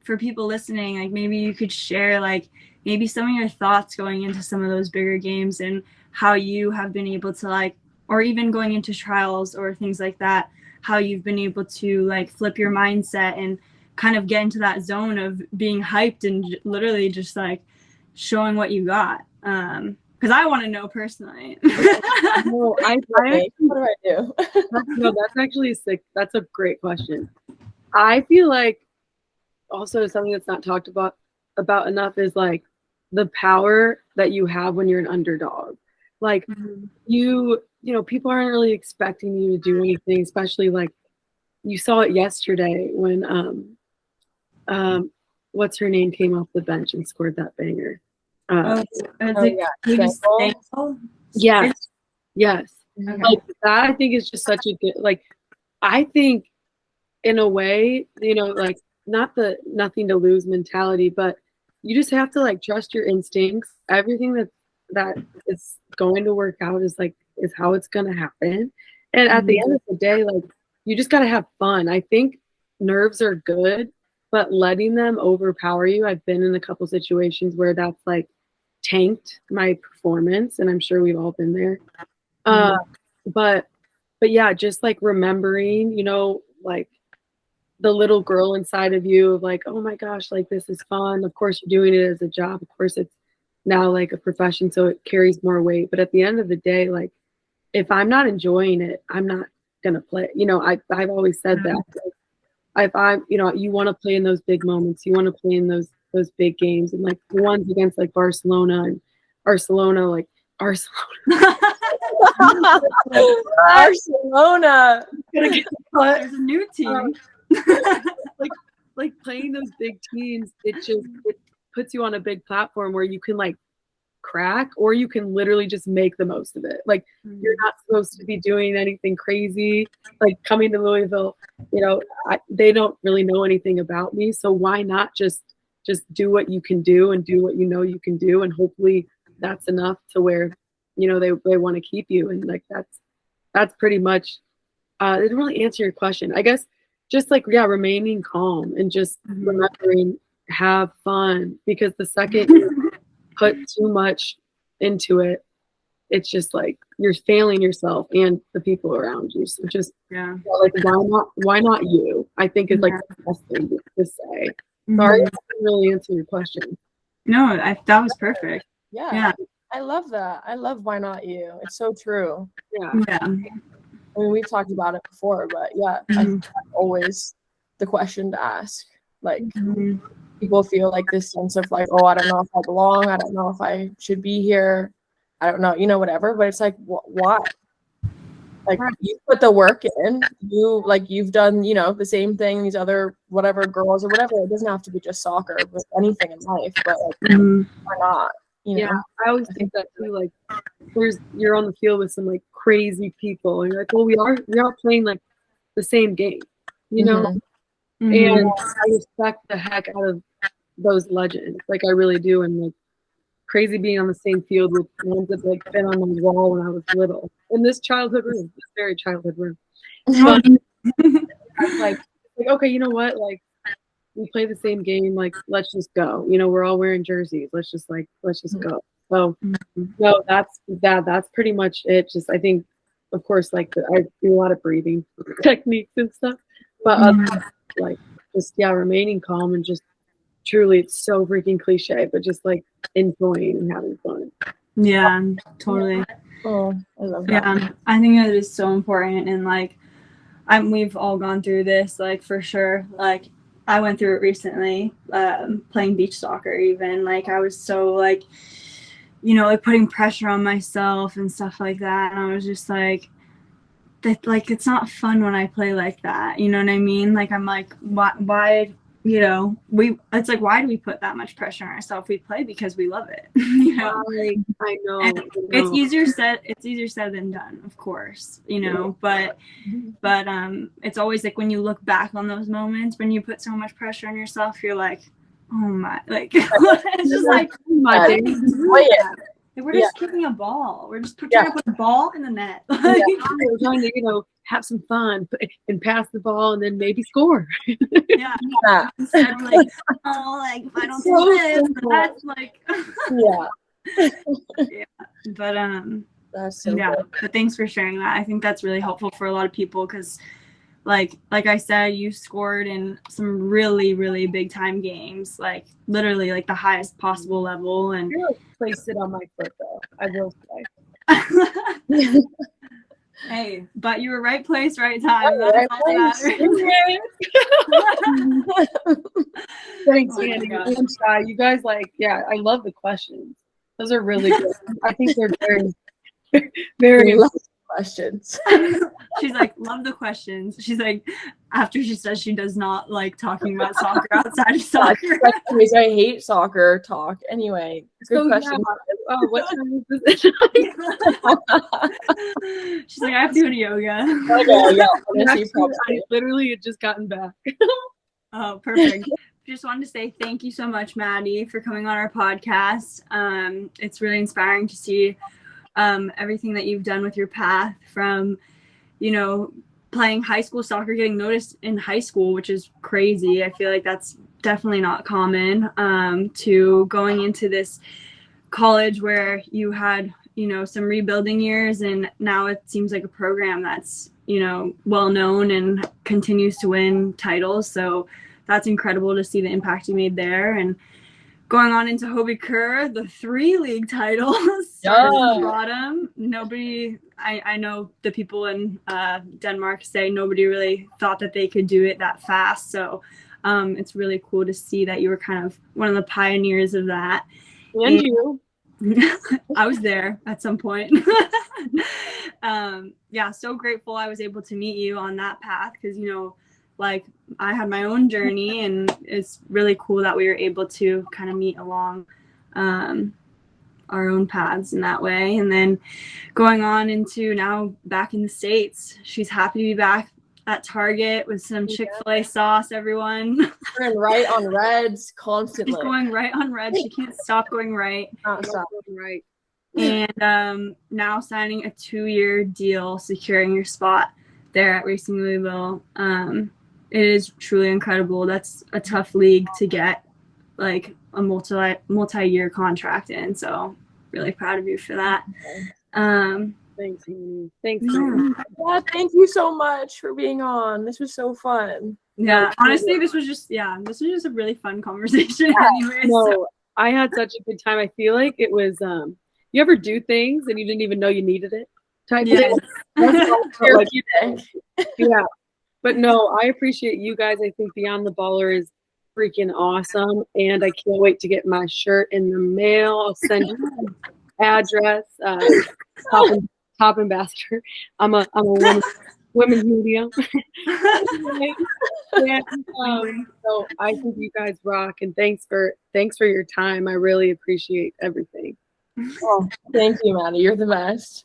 for people listening, like maybe you could share like maybe some of your thoughts going into some of those bigger games and how you have been able to like, or even going into trials or things like that, how you've been able to like flip your mindset and kind of get into that zone of being hyped and literally just like showing what you got. Because I want to know personally. No, what do I do? No, that's actually sick. That's a great question. I feel like also something that's not talked about enough is like the power that you have when you're an underdog. Like you know, people aren't really expecting you to do anything, especially like you saw it yesterday when what's her name came off the bench and scored that banger. Yes. Okay. Like that I think is just such a good, like I think in a way, you know, like not the nothing to lose mentality, but you just have to like trust your instincts. Everything that is going to work out is how it's gonna happen. And at the end of the day, like you just gotta have fun. I think nerves are good, but letting them overpower you. I've been in a couple situations where that's like tanked my performance, and I'm sure we've all been there. But yeah, just like remembering, you know, like the little girl inside of you of like, oh my gosh, like this is fun. Of course you're doing it as a job. Of course it's now like a profession, so it carries more weight. But at the end of the day, like if I'm not enjoying it, I'm not gonna play. You know, I've always said that. Like, if I'm, you know, you want to play in those big moments, you want to play in those big games, and like the ones against like Barcelona, like Barcelona. Barcelona. There's a new team. Like playing those big teams, it puts you on a big platform where you can like crack, or you can literally just make the most of it. Like you're not supposed to be doing anything crazy. Like coming to Louisville, you know, they don't really know anything about me, so why not just do what you can do and do what you know you can do, and hopefully that's enough to where, you know, they want to keep you. And like that's pretty much it didn't really answer your question. I guess just like, yeah, remaining calm and just remembering, have fun, because the second you put too much into it, it's just like you're failing yourself and the people around you. So just like why not you? I think is like the best thing to say. Sorry, I didn't really answer your question. No, that was perfect. Yeah. I love that. I love why not you. It's so true. Yeah. I mean, we've talked about it before, but yeah, I think that's always the question to ask. Like people feel like this sense of like, oh, I don't know if I belong. I don't know if I should be here. I don't know, you know, whatever. But it's like, why? Like you put the work in. You've done, you know, the same thing these other whatever girls or whatever. It doesn't have to be just soccer, but anything in life. But like, why not? You know? I always think that too. Like, you're on the field with some like crazy people, and you're like, well, we are playing like the same game, you know. And I respect the heck out of those legends, like I really do. And like crazy being on the same field with ones that like been on the wall when I was little in this very childhood room. But, like okay, you know what? Like we play the same game. Like let's just go. You know, we're all wearing jerseys. Let's just go. So no, that's pretty much it. Just I think, of course, like I do a lot of breathing techniques and stuff, but like just remaining calm and just truly, it's so freaking cliche, but just like enjoying and having fun. Yeah, totally. Oh, I love that. Yeah, I think that is so important, and like we've all gone through this, like for sure. Like I went through it recently, playing beach soccer. Even like I was so like, you know, like putting pressure on myself and stuff like that, and I was just like, that like it's not fun when I play like that. You know what I mean? Like I'm like, why you know, it's like, why do we put that much pressure on ourselves? We play because we love it. You know? I know. And it's easier said than done, of course, you know, but it's always like when you look back on those moments when you put so much pressure on yourself, you're like, oh my, like it's just like we're just kicking a ball. We're just trying to put a ball in the net. We're trying to, you know, have some fun and pass the ball and then maybe score. Yeah. Instead we're like, oh, like if I don't do this, that's like yeah. But that's so yeah. good. But thanks for sharing that. I think that's really helpful for a lot of people because like I said, you scored in some really, really big time games, like literally like the highest possible level. And you really placed it on my foot though, I will say. Hey, but you were right place, right time. That's Right all that matters. Thanks, Andy and Shy. You guys, like, yeah, I love the questions. Those are really good. I think they're very, very questions. She's like, love the questions. She's like, after she says she does not like talking about soccer outside of soccer. Anyways, I hate soccer talk. Anyway, good question. Yeah. Oh, what time is this? She's like, I'm doing yoga. Okay, yeah. I literally had just gotten back. Oh, perfect. Just wanted to say thank you so much, Maddie, for coming on our podcast. It's really inspiring to see everything that you've done with your path from, you know, playing high school soccer, getting noticed in high school, which is crazy. I feel like that's definitely not common, to going into this college where you had, you know, some rebuilding years, and now it seems like a program that's, you know, well known and continues to win titles. So that's incredible to see the impact you made there. And going on into Hobie Kerr, the 3 league titles, starting from the bottom. Nobody, I know the people in Denmark say nobody really thought that they could do it that fast. So it's really cool to see that you were kind of one of the pioneers of that. And you. I was there at some point. Yeah, so grateful I was able to meet you on that path because, you know, like I had my own journey, and it's really cool that we were able to kind of meet along our own paths in that way. And then going on into now back in the States, she's happy to be back at Target with some Chick-fil-A sauce, everyone. We're right on Reds constantly. She's going right on Reds. She can't stop going right. Not stop going right. And now signing a 2-year deal, securing your spot there at Racing Louisville. It is truly incredible. That's a tough league to get like a multi-year contract in. So really proud of you for that. Thanks, Amy. Thanks. Yeah, thank you so much for being on. This was so fun. Yeah, honestly, this was just a really fun conversation. Anyway, no, I had such a good time. I feel like it was you ever do things and you didn't even know you needed it type yes. thing? Yeah. But no, I appreciate you guys. I think Beyond the Baller is freaking awesome, and I can't wait to get my shirt in the mail. I'll send you an address. Top ambassador. I'm a women's medium. Yeah, so I think you guys rock, and thanks for your time. I really appreciate everything. Oh, thank you, Maddie. You're the best.